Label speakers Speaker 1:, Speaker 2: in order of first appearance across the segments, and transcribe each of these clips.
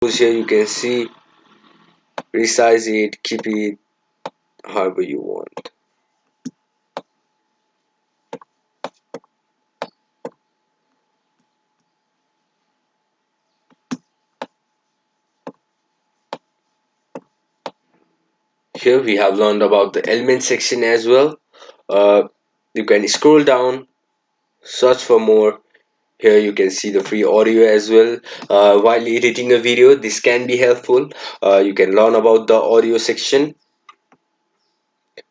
Speaker 1: Here you can see, resize it, keep it however you want. Here we have learned about the element section as well. uh, you can scroll down, search for more. Here you can see the free audio as well. While editing a video, this can be helpful. You can learn about the audio section.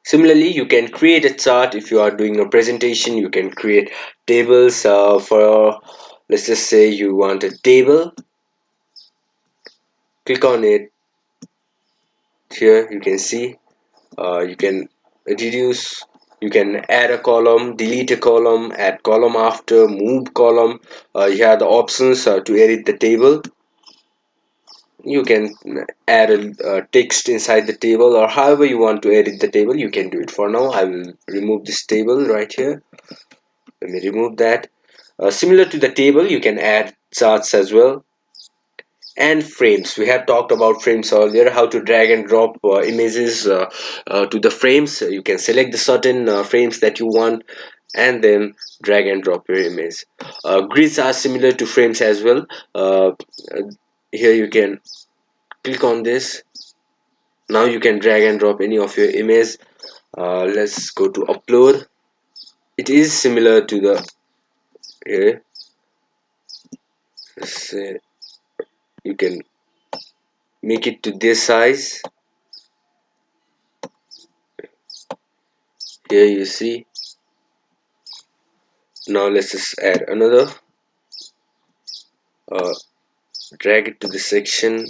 Speaker 1: Similarly, you can create a chart. If you are doing a presentation, you can create tables. For let's just say you want a table, click on it. Here you can see, you can reduce, you can add a column, delete a column, add column after, move column. You have the options to edit the table. You can add a text inside the table, or however you want to edit the table, you can do it. For now, I will remove this table right here. Let me remove that. Similar to the table, you can add charts as well. And frames, we have talked about frames earlier, how to drag and drop images to the frames. You can select the certain frames that you want and then drag and drop your image. Grids are similar to frames as well. uh, Here you can click on this. Now you can drag and drop any of your image. Let's go to upload. It is similar to the here. Let's say you can make it to this size. Here you see. Now let's just add another. uh, Drag it to the section.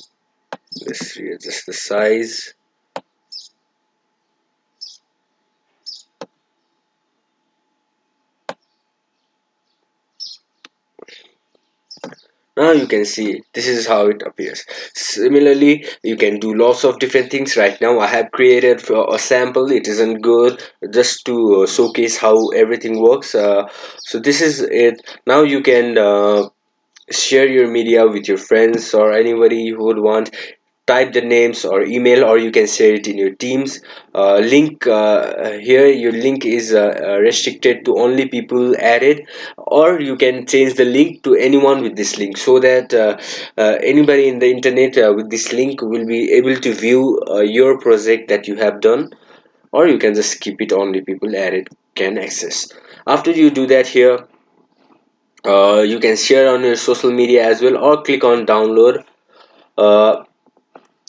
Speaker 1: Let's readjust the size. Now you can see this is how it appears. Similarly, you can do lots of different things. Right now I have created for a sample. It isn't good, just to showcase how everything works. So this is it. Now you can share your media with your friends or anybody who would want. Type the names or email, or you can share it in your teams. Link, here your link is restricted to only people added, or you can change the link to anyone with this link, so that anybody in the internet with this link will be able to view your project that you have done. Or you can just keep it only people added can access. After you do that, here you can share on your social media as well, or click on download.